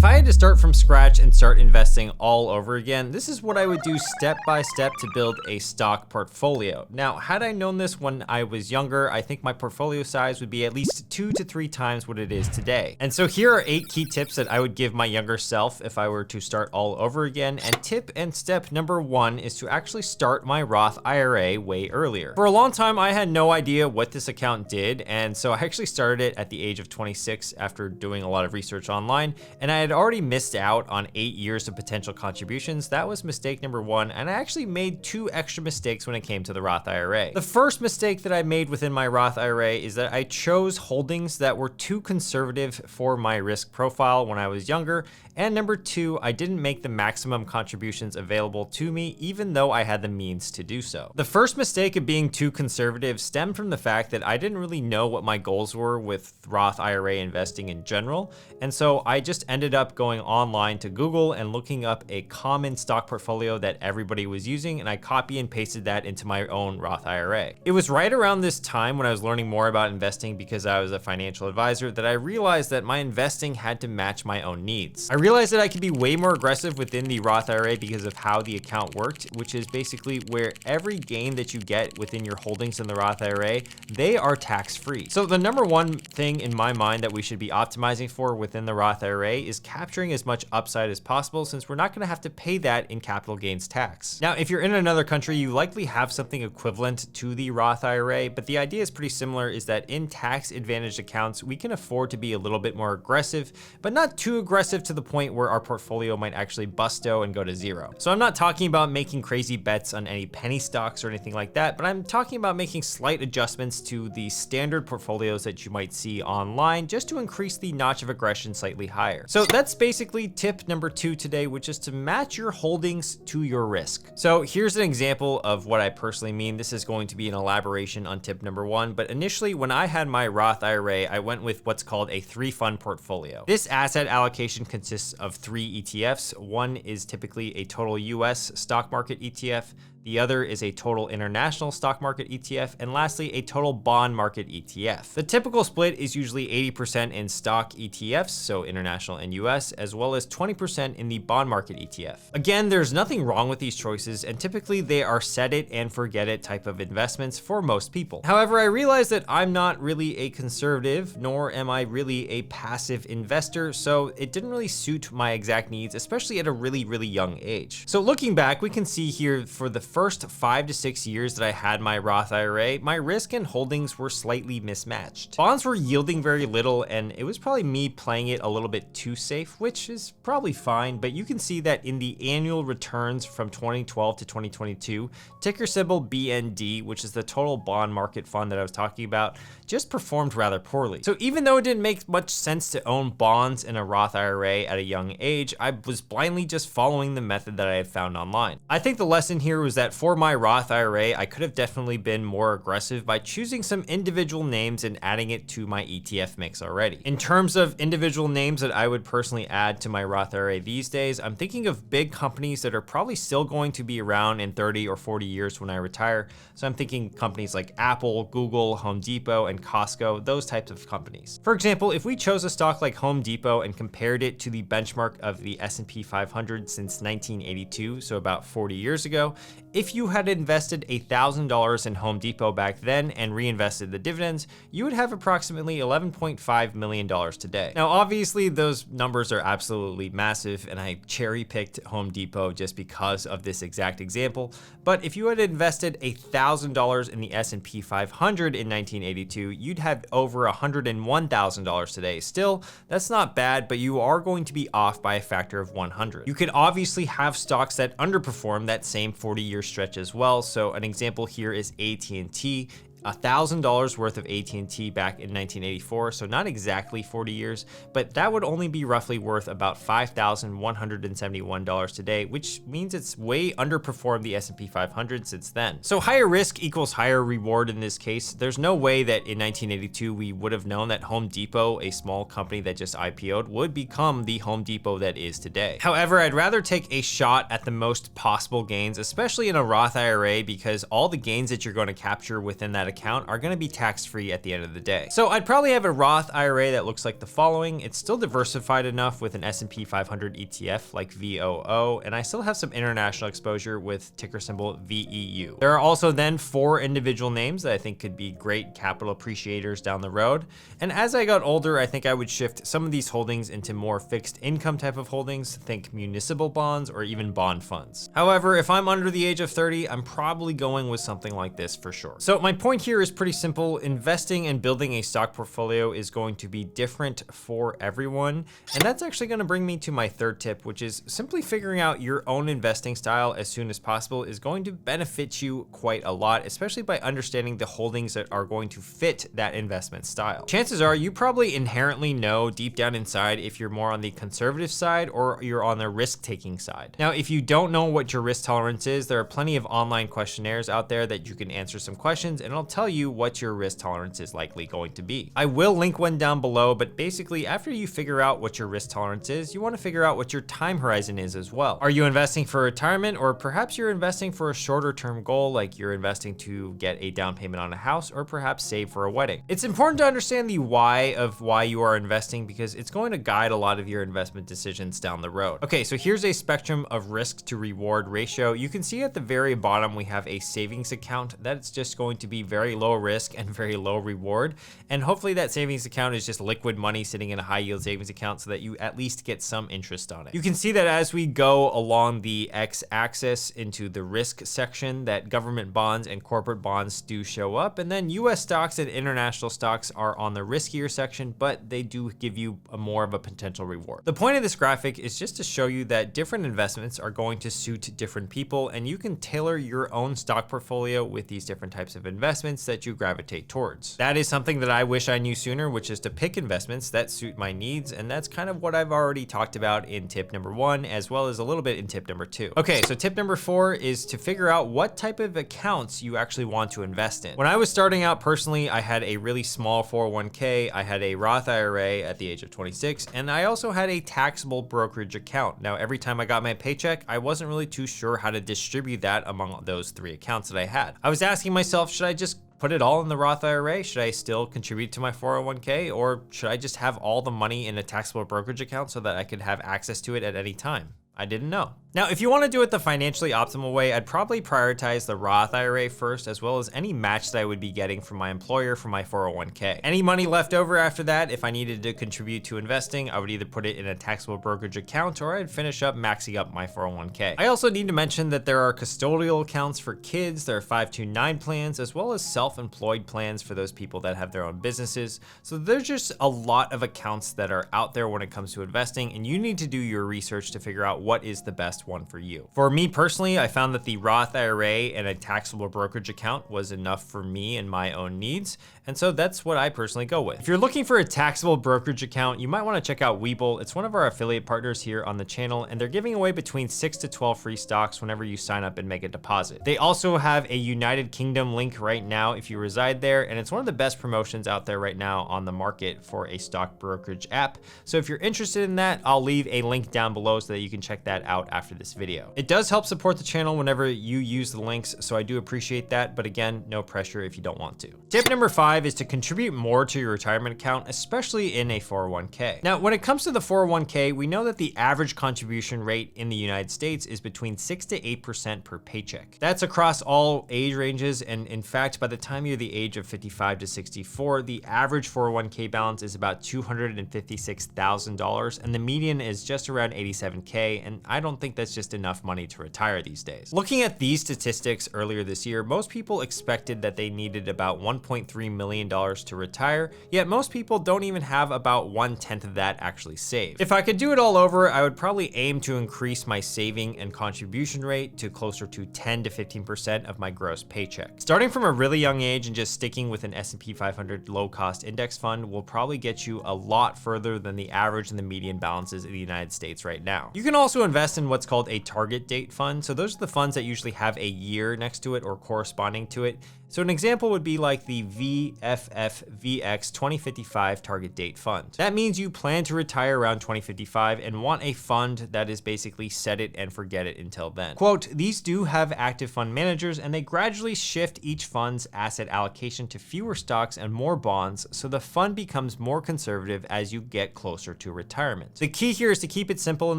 If I had to start from scratch and start investing all over again, this is what I would do step by step to build a stock portfolio. Now, had I known this when I was younger, I think my portfolio size would be at least 2 to 3 times what it is today. And so here are 8 key tips that I would give my younger self if I were to start all over again. And tip and step number 1 is to actually start my Roth IRA way earlier. For a long time, I had no idea what this account did, and so I actually started it at the age of 26 after doing a lot of research online, and I had already missed out on 8 years of potential contributions. That was mistake number 1, and I actually made 2 extra mistakes when it came to the Roth IRA. The first mistake that I made within my Roth IRA is that I chose holdings that were too conservative for my risk profile when I was younger, and number 2, I didn't make the maximum contributions available to me even though I had the means to do so. The first mistake of being too conservative stemmed from the fact that I didn't really know what my goals were with Roth IRA investing in general, and so I just ended up going online to Google and looking up a common stock portfolio that everybody was using, and I copy and pasted that into my own Roth IRA. It was right around this time when I was learning more about investing because I was a financial advisor that I realized that my investing had to match my own needs. I realized that I could be way more aggressive within the Roth IRA because of how the account worked, which is basically where every gain that you get within your holdings in the Roth IRA, they are tax-free. So the number 1 thing in my mind that we should be optimizing for within the Roth IRA is capturing as much upside as possible, since we're not going to have to pay that in capital gains tax. Now, if you're in another country, you likely have something equivalent to the Roth IRA, but the idea is pretty similar, is that in tax advantaged accounts, we can afford to be a little bit more aggressive, but not too aggressive to the point where our portfolio might actually busto and go to zero. So I'm not talking about making crazy bets on any penny stocks or anything like that, but I'm talking about making slight adjustments to the standard portfolios that you might see online just to increase the notch of aggression slightly higher. So that's basically tip number 2 today, which is to match your holdings to your risk. So here's an example of what I personally mean. This is going to be an elaboration on tip number 1, but initially when I had my Roth IRA, I went with what's called a 3-fund portfolio. This asset allocation consists of 3 ETFs. One is typically a total US stock market ETF. The other is a total international stock market ETF, and lastly, a total bond market ETF. The typical split is usually 80% in stock ETFs, so international and US, as well as 20% in the bond market ETF. Again, there's nothing wrong with these choices, and typically they are set it and forget it type of investments for most people. However, I realize that I'm not really a conservative, nor am I really a passive investor, so it didn't really suit my exact needs, especially at a really, really young age. So looking back, we can see here for the first 5 to 6 years that I had my Roth IRA, my risk and holdings were slightly mismatched. Bonds were yielding very little, and it was probably me playing it a little bit too safe, which is probably fine, but you can see that in the annual returns from 2012 to 2022, ticker symbol BND, which is the total bond market fund that I was talking about, just performed rather poorly. So even though it didn't make much sense to own bonds in a Roth IRA at a young age, I was blindly just following the method that I had found online. I think the lesson here was that for my Roth IRA, I could have definitely been more aggressive by choosing some individual names and adding it to my ETF mix already. In terms of individual names that I would personally add to my Roth IRA these days, I'm thinking of big companies that are probably still going to be around in 30 or 40 years when I retire. So I'm thinking companies like Apple, Google, Home Depot, and Costco, those types of companies. For example, if we chose a stock like Home Depot and compared it to the benchmark of the S&P 500 since 1982, so about 40 years ago, if you had invested $1,000 in Home Depot back then and reinvested the dividends, you would have approximately $11.5 million today. Now, obviously, those numbers are absolutely massive, and I cherry-picked Home Depot just because of this exact example. But if you had invested $1,000 in the S&P 500 in 1982, you'd have over $101,000 today. Still, that's not bad, but you are going to be off by a factor of 100. You could obviously have stocks that underperform that same 40-year stretch as well. So an example here is AT&T. $1,000 worth of AT&T back in 1984, so not exactly 40 years, but that would only be roughly worth about $5,171 today, which means it's way underperformed the S&P 500 since then. So higher risk equals higher reward in this case. There's no way that in 1982 we would have known that Home Depot, a small company that just IPO'd, would become the Home Depot that is today. However, I'd rather take a shot at the most possible gains, especially in a Roth IRA, because all the gains that you're going to capture within that account are gonna be tax-free at the end of the day. So I'd probably have a Roth IRA that looks like the following. It's still diversified enough with an S&P 500 ETF like VOO, and I still have some international exposure with ticker symbol VEU. There are also then 4 individual names that I think could be great capital appreciators down the road. And as I got older, I think I would shift some of these holdings into more fixed income type of holdings, think municipal bonds or even bond funds. However, if I'm under the age of 30, I'm probably going with something like this for sure. So my point here is pretty simple. Investing and building a stock portfolio is going to be different for everyone. And that's actually going to bring me to my third tip, which is simply figuring out your own investing style as soon as possible is going to benefit you quite a lot, especially by understanding the holdings that are going to fit that investment style. Chances are you probably inherently know deep down inside if you're more on the conservative side or you're on the risk-taking side. Now, if you don't know what your risk tolerance is, there are plenty of online questionnaires out there that you can answer some questions and it'll tell you what your risk tolerance is likely going to be. I will link one down below, but basically after you figure out what your risk tolerance is, you want to figure out what your time horizon is as well. Are you investing for retirement, or perhaps you're investing for a shorter term goal, like you're investing to get a down payment on a house or perhaps save for a wedding? It's important to understand the why of why you are investing because it's going to guide a lot of your investment decisions down the road. Okay, so here's a spectrum of risk to reward ratio. You can see at the very bottom we have a savings account. That's just going to be very low risk and very low reward. And hopefully that savings account is just liquid money sitting in a high yield savings account so that you at least get some interest on it. You can see that as we go along the x-axis into the risk section, that government bonds and corporate bonds do show up, and then US stocks and international stocks are on the riskier section, but they do give you more of a potential reward. The point of this graphic is just to show you that different investments are going to suit different people, and you can tailor your own stock portfolio with these different types of investments that you gravitate towards. That is something that I wish I knew sooner, which is to pick investments that suit my needs, and that's kind of what I've already talked about in tip number 1, as well as a little bit in tip number 2. Okay, so tip number 4 is to figure out what type of accounts you actually want to invest in. When I was starting out personally, I had a really small 401k, I had a Roth IRA at the age of 26, and I also had a taxable brokerage account. Now, every time I got my paycheck, I wasn't really too sure how to distribute that among those 3 accounts that I had. I was asking myself, should I just put it all in the Roth IRA? Should I still contribute to my 401k, or should I just have all the money in a taxable brokerage account so that I could have access to it at any time? I didn't know. Now, if you want to do it the financially optimal way, I'd probably prioritize the Roth IRA first, as well as any match that I would be getting from my employer for my 401k. Any money left over after that, if I needed to contribute to investing, I would either put it in a taxable brokerage account or I'd finish up maxing up my 401k. I also need to mention that there are custodial accounts for kids, there are 529 plans, as well as self-employed plans for those people that have their own businesses. So there's just a lot of accounts that are out there when it comes to investing, and you need to do your research to figure out what is the best one for you. For me personally, I found that the Roth IRA and a taxable brokerage account was enough for me and my own needs, and so that's what I personally go with. If you're looking for a taxable brokerage account, you might want to check out Webull. It's one of our affiliate partners here on the channel, and they're giving away between 6 to 12 free stocks whenever you sign up and make a deposit. They also have a United Kingdom link right now if you reside there, and it's one of the best promotions out there right now on the market for a stock brokerage app. So if you're interested in that, I'll leave a link down below so that you can check that out after this video. It does help support the channel whenever you use the links, so I do appreciate that, but again, no pressure if you don't want to. Tip number 5 is to contribute more to your retirement account, especially in a 401k. Now, when it comes to the 401k, we know that the average contribution rate in the United States is between 6 to 8% per paycheck. That's across all age ranges, and in fact, by the time you're the age of 55 to 64, the average 401k balance is about $256,000, and the median is just around 87k, and I don't think that's just enough money to retire these days. Looking at these statistics earlier this year, most people expected that they needed about $1.3 million to retire, yet most people don't even have about 1/10 of that actually saved. If I could do it all over, I would probably aim to increase my saving and contribution rate to closer to 10 to 15% of my gross paycheck. Starting from a really young age and just sticking with an S&P 500 low-cost index fund will probably get you a lot further than the average and the median balances in the United States right now. You can also invest in what's called a target date fund. So those are the funds that usually have a year next to it or corresponding to it. So an example would be like the VFFVX 2055 target date fund. That means you plan to retire around 2055 and want a fund that is basically set it and forget it until then. Quote, these do have active fund managers and they gradually shift each fund's asset allocation to fewer stocks and more bonds, so the fund becomes more conservative as you get closer to retirement. The key here is to keep it simple in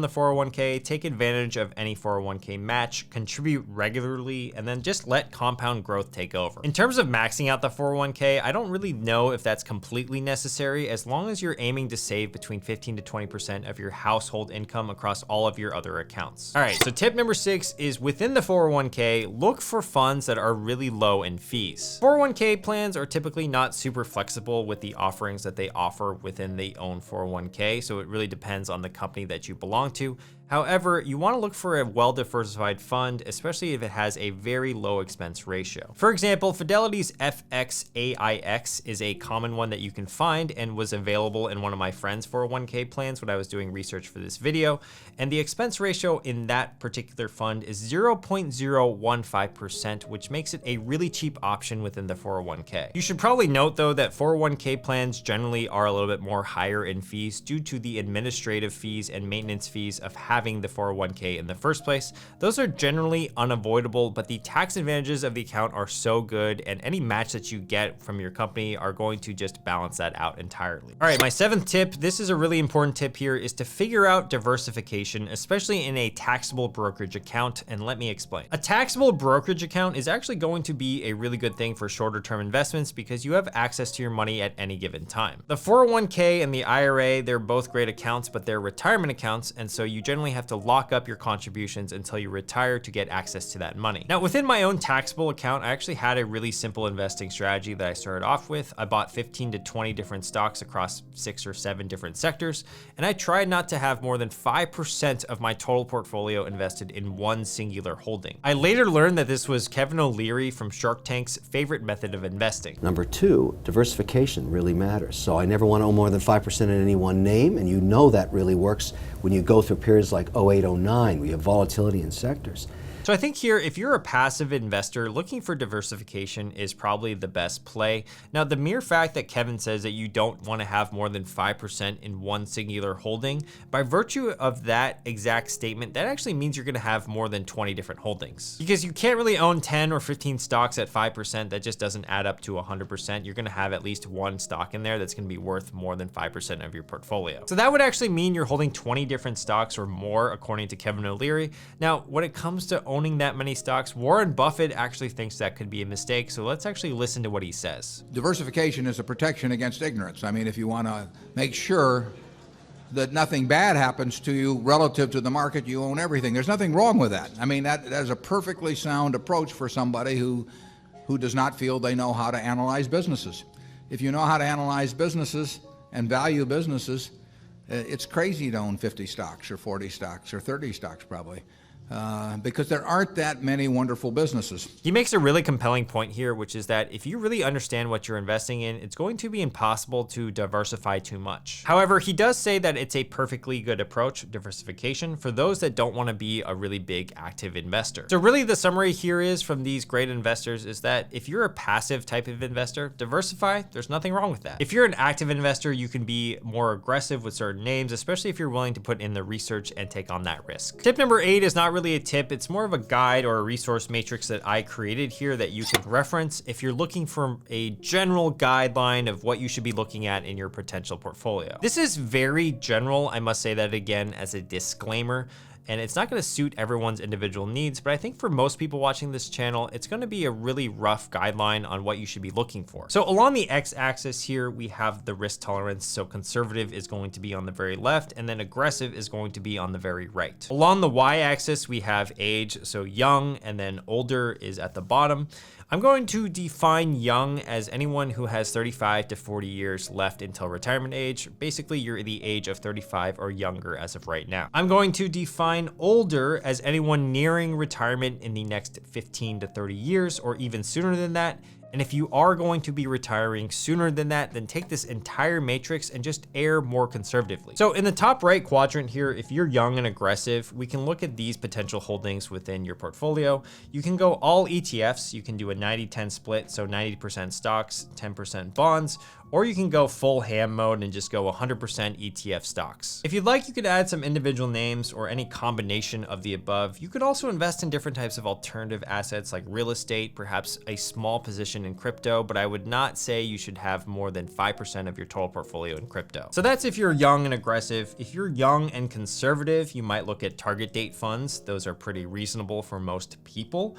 the 401k, take advantage of any 401k match, contribute regularly, and then just let compound growth take over. In terms of maxing out the 401k, I don't really know if that's completely necessary as long as you're aiming to save between 15 to 20% of your household income across all of your other accounts. All right, so tip number 6 is within the 401k, look for funds that are really low in fees. 401k plans are typically not super flexible with the offerings that they offer within the own 401k, so it really depends on the company that you belong to. However, you want to look for a well-diversified fund, especially if it has a very low expense ratio. For example, Fidelity's FXAIX is a common one that you can find and was available in one of my friend's 401k plans when I was doing research for this video. And the expense ratio in that particular fund is 0.015%, which makes it a really cheap option within the 401k. You should probably note though that 401k plans generally are a little bit more higher in fees due to the administrative fees and maintenance fees of having the 401k in the first place. Those are generally unavoidable, but the tax advantages of the account are so good, and any match that you get from your company are going to just balance that out entirely. All right, my 7th tip, this is a really important tip here, is to figure out diversification, especially in a taxable brokerage account, and let me explain. A taxable brokerage account is actually going to be a really good thing for shorter term investments because you have access to your money at any given time. The 401k and the IRA, they're both great accounts, but they're retirement accounts, and so you generally have to lock up your contributions until you retire to get access to that money. Now, within my own taxable account, I actually had a really simple investing strategy that I started off with. I bought 15 to 20 different stocks across 6 or 7 different sectors, and I tried not to have more than 5% of my total portfolio invested in one singular holding. I later learned that this was Kevin O'Leary from Shark Tank's favorite method of investing. Number 2, diversification really matters. So I never want to own more than 5% in any one name, and you know that really works when you go through periods like 08, 09, we have volatility in sectors. So I think here, if you're a passive investor, looking for diversification is probably the best play. Now, the mere fact that Kevin says that you don't want to have more than 5% in one singular holding, by virtue of that exact statement, that actually means you're going to have more than 20 different holdings. Because you can't really own 10 or 15 stocks at 5%. That just doesn't add up to 100%. You're going to have at least one stock in there that's going to be worth more than 5% of your portfolio. So that would actually mean you're holding 20 different stocks or more, according to Kevin O'Leary. Now, when it comes to owning that many stocks, Warren Buffett actually thinks that could be a mistake. So let's actually listen to what he says. Diversification is a protection against ignorance. I mean, if you want to make sure that nothing bad happens to you relative to the market, you own everything. There's nothing wrong with that. I mean, that is a perfectly sound approach for somebody who does not feel they know how to analyze businesses. If you know how to analyze businesses and value businesses, it's crazy to own 50 stocks or 40 stocks or 30 stocks probably. Because there aren't that many wonderful businesses. He makes a really compelling point here, which is that if you really understand what you're investing in, it's going to be impossible to diversify too much. However, he does say that it's a perfectly good approach, diversification, for those that don't want to be a really big active investor. So really the summary here is from these great investors is that if you're a passive type of investor, diversify, there's nothing wrong with that. If you're an active investor, you can be more aggressive with certain names, especially if you're willing to put in the research and take on that risk. Tip number 8 is not really a tip, it's more of a guide or a resource matrix that I created here that you can reference if you're looking for a general guideline of what you should be looking at in your potential portfolio. This is very general, I must say that again as a disclaimer. And it's not going to suit everyone's individual needs, but I think for most people watching this channel, it's going to be a really rough guideline on what you should be looking for. So along the x-axis here, we have the risk tolerance. So conservative is going to be on the very left, and then aggressive is going to be on the very right. Along the y-axis, we have age. So young and then older is at the bottom. I'm going to define young as anyone who has 35 to 40 years left until retirement age. Basically, you're the age of 35 or younger as of right now. I'm going to define older as anyone nearing retirement in the next 15 to 30 years or even sooner than that. And if you are going to be retiring sooner than that, then take this entire matrix and just err more conservatively. So in the top right quadrant here, if you're young and aggressive, we can look at these potential holdings within your portfolio. You can go all ETFs. You can do a 90-10 split, so 90% stocks, 10% bonds, or you can go full ham mode and just go 100% ETF stocks. If you'd like, you could add some individual names or any combination of the above. You could also invest in different types of alternative assets like real estate, perhaps a small position in crypto, but I would not say you should have more than 5% of your total portfolio in crypto. So that's if you're young and aggressive. If you're young and conservative, you might look at target date funds. Those are pretty reasonable for most people.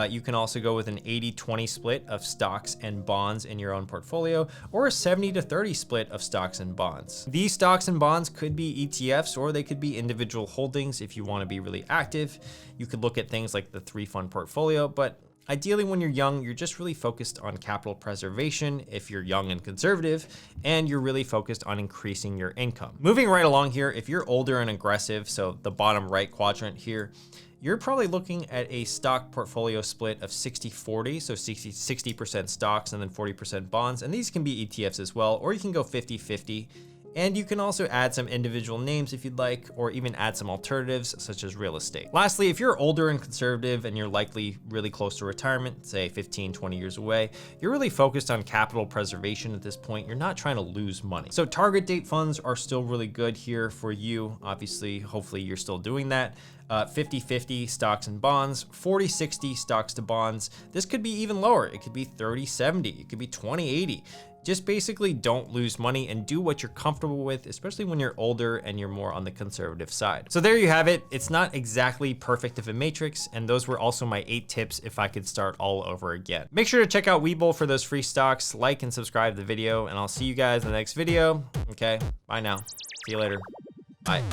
You can also go with an 80-20 split of stocks and bonds in your own portfolio, or a 70-30 split of stocks and bonds. These stocks and bonds could be ETFs, or they could be individual holdings if you want to be really active. You could look at things like the 3-fund portfolio, but ideally when you're young, you're just really focused on capital preservation if you're young and conservative, and you're really focused on increasing your income. Moving right along here, if you're older and aggressive, so the bottom right quadrant here, you're probably looking at a stock portfolio split of 60-40, so 60% stocks and then 40% bonds, and these can be ETFs as well, or you can go 50-50. And you can also add some individual names if you'd like, or even add some alternatives such as real estate. Lastly, if you're older and conservative and you're likely really close to retirement, say 15, 20 years away, you're really focused on capital preservation at this point. You're not trying to lose money. So target date funds are still really good here for you. Obviously, hopefully you're still doing that. 50-50 stocks and bonds, 40-60 stocks to bonds. This could be even lower. It could be 30-70, it could be 20-80. Just basically don't lose money and do what you're comfortable with, especially when you're older and you're more on the conservative side. So there you have it. It's not exactly perfect of a matrix, and those were also my 8 tips if I could start all over again. Make sure to check out Webull for those free stocks, like and subscribe to the video, and I'll see you guys in the next video. Okay, bye now. See you later. Bye.